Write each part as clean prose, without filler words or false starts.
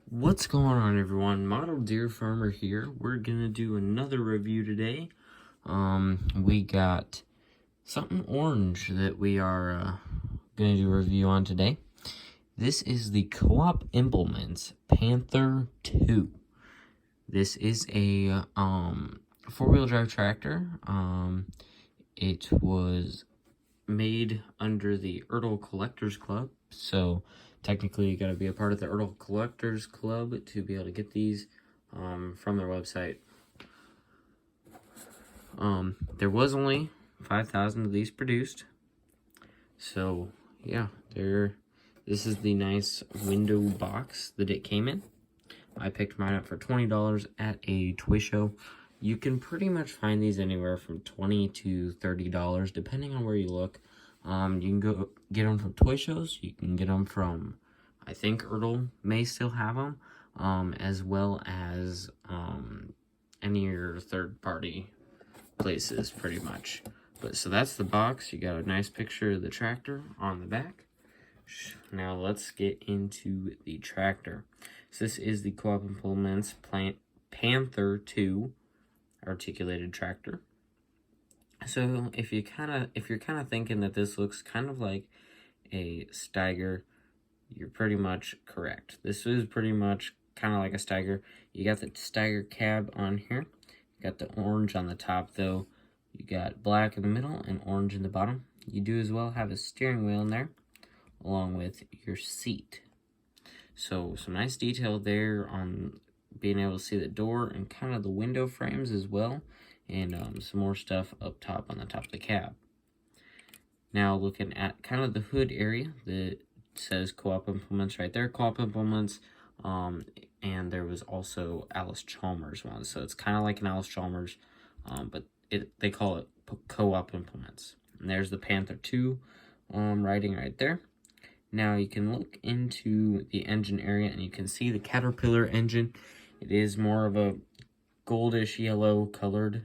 What's going on, everyone? Model Deer Farmer here. We're gonna do another review today. We got something orange that we are gonna do a review on today. This is the Co-op Implements Panther II. This is a four-wheel drive tractor. It was made under the Ertl Collectors Club, so technically you got to be a part of the Ertl Collectors Club to be able to get these from their website. There was only 5,000 of these produced, so yeah, this is the nice window box that it came in. I picked mine up for $20 at a toy show. You can pretty much find these anywhere from $20 to $30, depending on where you look. You can go get them from toy shows. You can get them from, I think Ertl may still have them, as well as any of your third-party places, pretty much. But so that's the box. You got a nice picture of the tractor on the back. Now let's get into the tractor. So this is the Co-op Implements Panther II articulated tractor. So if you're kind of thinking that this looks kind of like a Steiger, you're pretty much correct. This is pretty much kind of like a Steiger. You got the Steiger cab on here. You got the orange on the top though. You got black in the middle and orange in the bottom. You do as well have a steering wheel in there, along with your seat. So some nice detail there on being able to see the door and kind of the window frames as well, and some more stuff up top on the top of the cab. Now looking at kind of the hood area that says Co-op Implements right there, Co-op Implements, and there was also Alice Chalmers one, so it's kind of like an Alice Chalmers, but they call it Co-op Implements. And there's the Panther II writing right there. Now you can look into the engine area and you can see the Caterpillar engine. It is more of a goldish yellow colored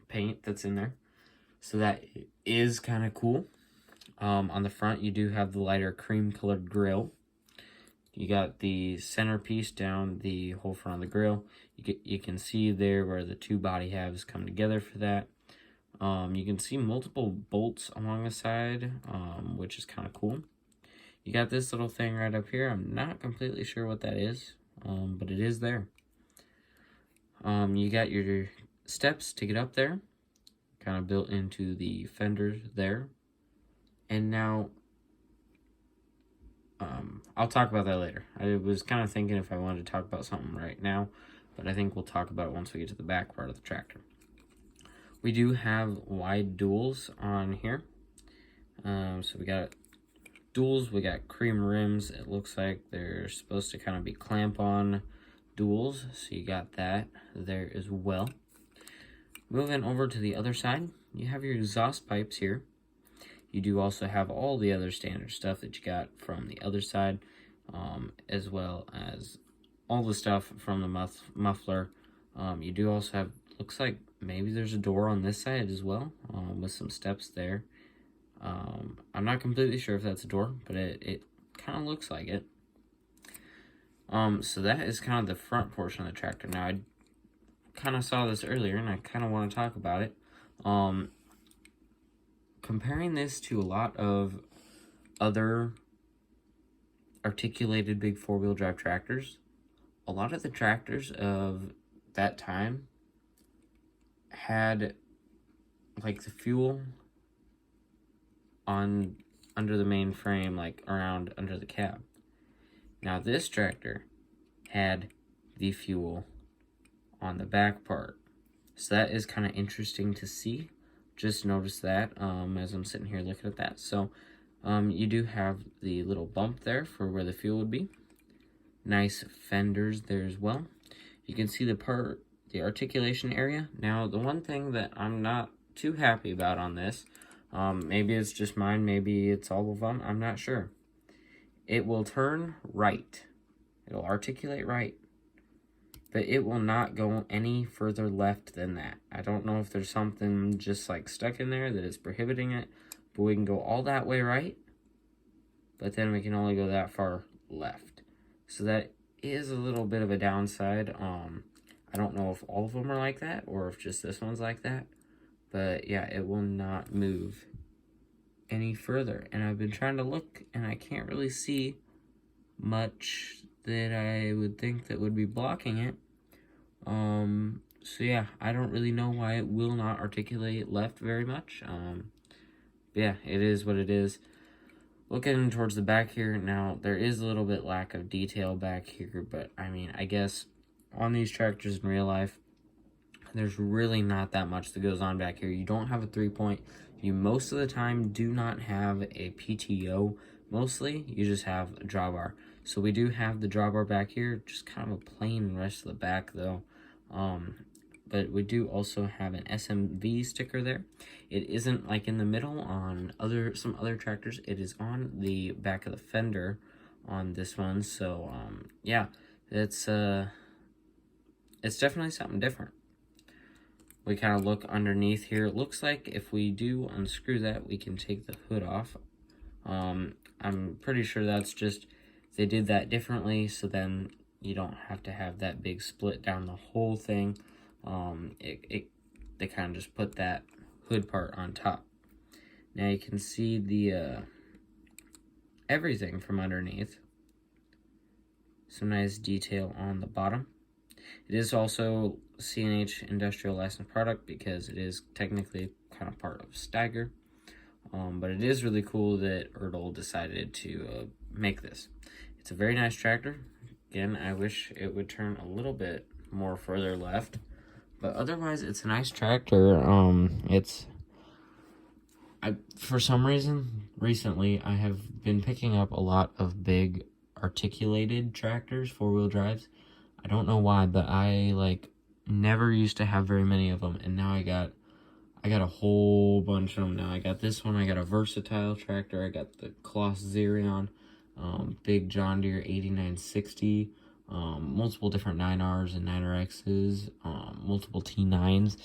paint that's in there, so that is kind of cool. On the front you do have the lighter cream colored grille. You got the centerpiece down the whole front of the grille. You can see there where the two body halves come together for that. You can see multiple bolts along the side, which is kind of cool. You got this little thing right up here. I'm not completely sure what that is, but it is there. You got your steps to get up there, kind of built into the fenders there. And now, I'll talk about that later. I was kind of thinking if I wanted to talk about something right now, but I think we'll talk about it once we get to the back part of the tractor. We do have wide duals on here. So we got duals, we got cream rims. It looks like they're supposed to kind of be clamp-on duals, so you got that there as well. Moving over to the other side, you have your exhaust pipes here. You do also have all the other standard stuff that you got from the other side, as well as all the stuff from the muffler. You do also have, looks like maybe there's a door on this side as well, with some steps there. I'm not completely sure if that's a door, but it kind of looks like it. So that is kind of the front portion of the tractor. Now, I kind of saw this earlier, and I kind of want to talk about it. Comparing this to a lot of other articulated big four-wheel drive tractors, a lot of the tractors of that time had, like, the fuel under the main frame, like around under the cab. Now this tractor had the fuel on the back part, so that is kind of interesting to see. Just noticed that as I'm sitting here looking at that. So you do have the little bump there for where the fuel would be. Nice fenders there as well. You can see the articulation area. Now the one thing that I'm not too happy about on this, maybe it's just mine, maybe it's all of them, I'm not sure. It will turn right. It'll articulate right, but it will not go any further left than that. I don't know if there's something just like stuck in there that is prohibiting it, but we can go all that way right, but then we can only go that far left. So that is a little bit of a downside. I don't know if all of them are like that or if just this one's like that. But yeah, it will not move any further. And I've been trying to look and I can't really see much that I would think that would be blocking it. So yeah, I don't really know why it will not articulate left very much. Yeah, it is what it is. Looking towards the back here, now there is a little bit lack of detail back here, but I mean, I guess on these tractors in real life, there's really not that much that goes on back here. You don't have a 3-point. You most of the time do not have a PTO. Mostly, you just have a drawbar. So we do have the drawbar back here, just kind of a plain rest of the back though. But we do also have an SMV sticker there. It isn't like in the middle on some other tractors. It is on the back of the fender on this one. So yeah, it's definitely something different. We kind of look underneath here. It looks like if we do unscrew that, we can take the hood off. I'm pretty sure that's just, they did that differently, so then you don't have to have that big split down the whole thing. They kind of just put that hood part on top. Now you can see the everything from underneath. Some nice detail on the bottom. It is also C&H industrial licensed product because it is technically kind of part of Steiger. But it is really cool that Ertl decided to make this. It's a very nice tractor. Again, I wish it would turn a little bit more further left. But otherwise, it's a nice tractor. For some reason, recently, I have been picking up a lot of big articulated tractors, 4-wheel drives. I don't know why, but I never used to have very many of them, and now I got a whole bunch of them now. I got this one, I got a versatile tractor, I got the Kloss Xerion, big John Deere 8960, multiple different 9Rs and 9RXs, multiple T9s.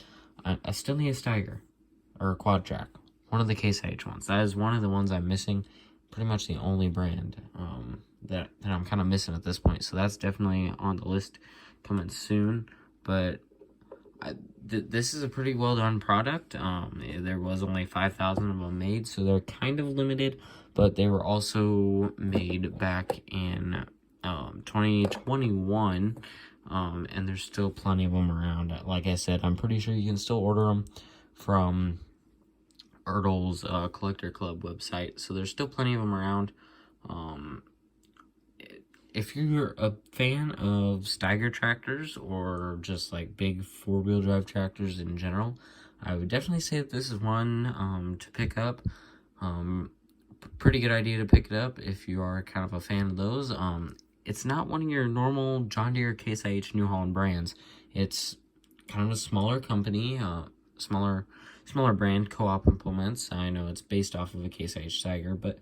I still need a Steiger, or a quad track, one of the Case IH ones. That is one of the ones I'm missing, pretty much the only brand that I'm kind of missing at this point. So that's definitely on the list coming soon. But this is a pretty well done product. There was only 5,000 of them made, so they're kind of limited, but they were also made back in 2021, and there's still plenty of them around. Like I said, I'm pretty sure you can still order them from Ertl's Collector Club website, so there's still plenty of them around. If you're a fan of Steiger tractors or just like big 4-wheel drive tractors in general, I would definitely say that this is one to pick up. Pretty good idea to pick it up if you are kind of a fan of those. It's not one of your normal John Deere, Case IH, New Holland brands. It's kind of a smaller company, smaller brand, Co-op Implements. I know it's based off of a Case IH Steiger, but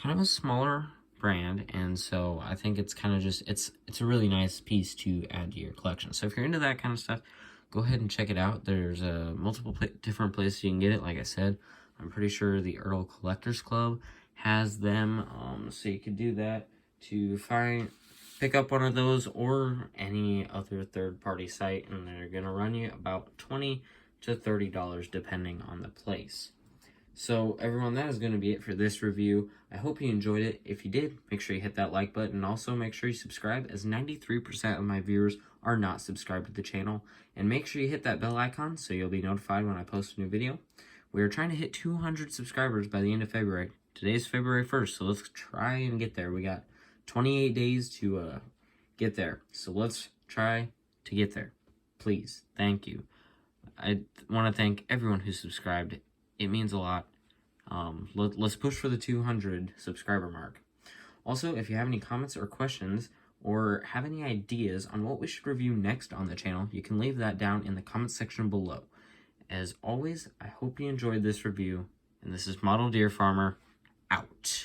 kind of a smaller brand, and so I think it's kind of just, it's a really nice piece to add to your collection. So if you're into that kind of stuff, go ahead and check it out. There's multiple different places you can get it. Like I said, I'm pretty sure the Ertl Collectors Club has them, so you could do that to pick up one of those or any other third-party site, and they're gonna run you about $20 to $30 depending on the place. So everyone, that is going to be it for this review. I hope you enjoyed it. If you did, make sure you hit that like button, and also make sure you subscribe, as 93% of my viewers are not subscribed to the channel. And make sure you hit that bell icon so you'll be notified when I post a new video. We are trying to hit 200 subscribers by the end of February. Today's February 1st, so let's try and get there. We got 28 days to get there, so let's try to get there. Please, thank you. I want to thank everyone who subscribed. It means a lot. Let's push for the 200 subscriber mark. Also, if you have any comments or questions, or have any ideas on what we should review next on the channel, you can leave that down in the comments section below. As always, I hope you enjoyed this review, and this is Model Deer Farmer, out.